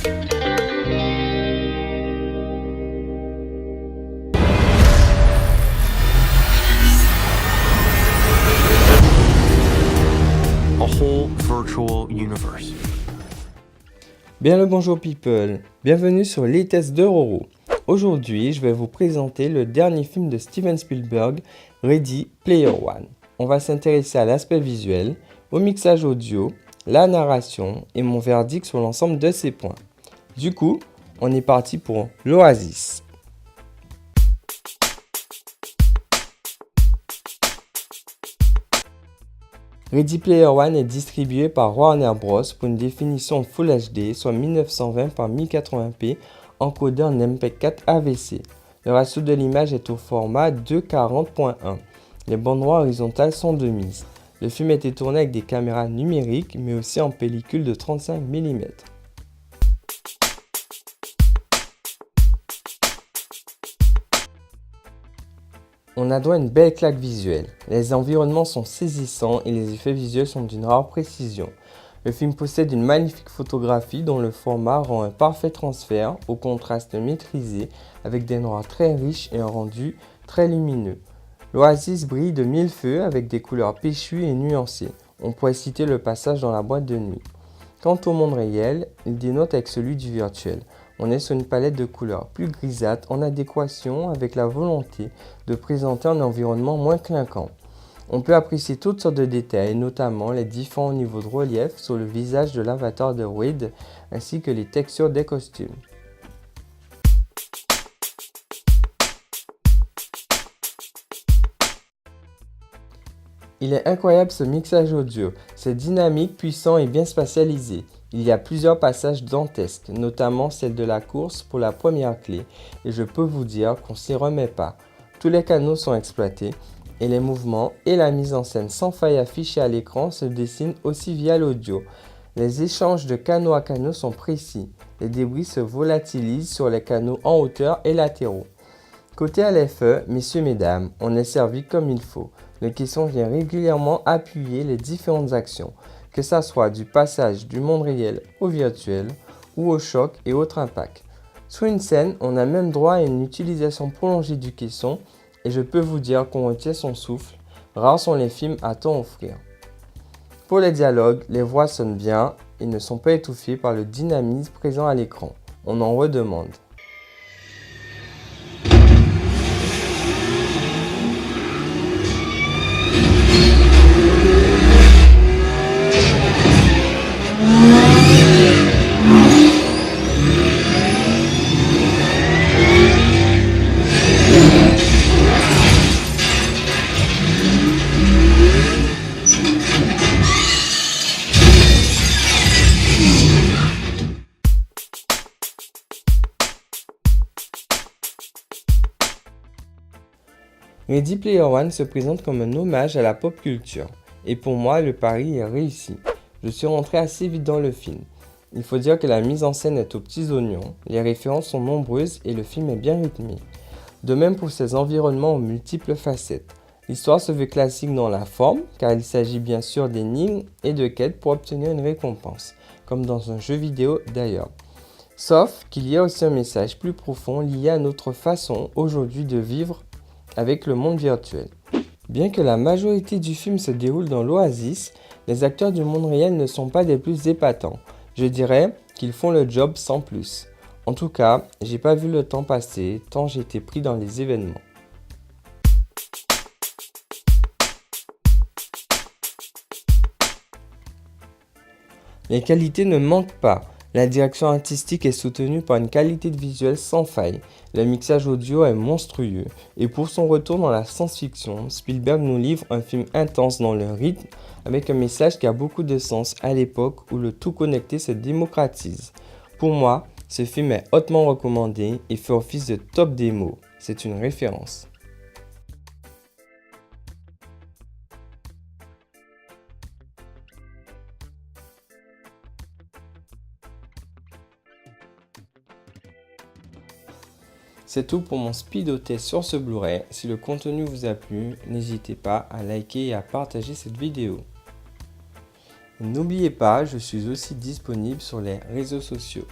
A whole virtual universe. Bien le bonjour people, bienvenue sur les tests de Roro. Aujourd'hui, je vais vous présenter le dernier film de Steven Spielberg, Ready Player One. On va s'intéresser à l'aspect visuel, au mixage audio, la narration et mon verdict sur l'ensemble de ces points. Du coup, on est parti pour l'Oasis. Ready Player One est distribué par Warner Bros. Pour une définition Full HD, soit 1920 par 1080p, encodé en MP4 AVC. Le ratio de l'image est au format 2:40.1. Les bandes noires horizontales sont de mise. Le film a été tourné avec des caméras numériques, mais aussi en pellicule de 35 mm. On a droit à une belle claque visuelle. Les environnements sont saisissants et les effets visuels sont d'une rare précision. Le film possède une magnifique photographie dont le format rend un parfait transfert au contraste maîtrisé avec des noirs très riches et un rendu très lumineux. L'Oasis brille de mille feux avec des couleurs péchues et nuancées. On pourrait citer le passage dans la boîte de nuit. Quant au monde réel, il dénote avec celui du virtuel. On est sur une palette de couleurs plus grisâtres en adéquation avec la volonté de présenter un environnement moins clinquant. On peut apprécier toutes sortes de détails, notamment les différents niveaux de relief sur le visage de l'avatar de Wade ainsi que les textures des costumes. Il est incroyable ce mixage audio, c'est dynamique, puissant et bien spatialisé. Il y a plusieurs passages dantesques, notamment celle de la course pour la première clé, et je peux vous dire qu'on s'y remet pas. Tous les canaux sont exploités, et les mouvements et la mise en scène sans faille affichée à l'écran se dessinent aussi via l'audio. Les échanges de canaux à canaux sont précis, les débris se volatilisent sur les canaux en hauteur et latéraux. Côté LFE, messieurs, mesdames, on est servi comme il faut. Le caisson vient régulièrement appuyer les différentes actions, que ça soit du passage du monde réel au virtuel ou au choc et autres impacts. Sur une scène, on a même droit à une utilisation prolongée du caisson et je peux vous dire qu'on retient son souffle. Rares sont les films à tant offrir. Pour les dialogues, les voix sonnent bien et ne sont pas étouffées par le dynamisme présent à l'écran. On en redemande. Ready Player One se présente comme un hommage à la pop culture, et pour moi le pari est réussi. Je suis rentré assez vite dans le film. Il faut dire que la mise en scène est aux petits oignons, les références sont nombreuses et le film est bien rythmé. De même pour ses environnements aux multiples facettes. L'histoire se veut classique dans la forme, car il s'agit bien sûr d'énigmes et de quêtes pour obtenir une récompense, comme dans un jeu vidéo d'ailleurs. Sauf qu'il y a aussi un message plus profond lié à notre façon aujourd'hui de vivre avec le monde virtuel. Bien que la majorité du film se déroule dans l'Oasis, les acteurs du monde réel ne sont pas des plus épatants. Je dirais qu'ils font le job sans plus. En tout cas, j'ai pas vu le temps passer tant j'étais pris dans les événements. Les qualités ne manquent pas. La direction artistique est soutenue par une qualité de visuel sans faille. Le mixage audio est monstrueux. Et pour son retour dans la science-fiction, Spielberg nous livre un film intense dans le rythme, avec un message qui a beaucoup de sens à l'époque où le tout connecté se démocratise. Pour moi, ce film est hautement recommandé et fait office de top démo. C'est une référence. C'est tout pour mon speed test sur ce Blu-ray. Si le contenu vous a plu, n'hésitez pas à liker et à partager cette vidéo. N'oubliez pas, je suis aussi disponible sur les réseaux sociaux.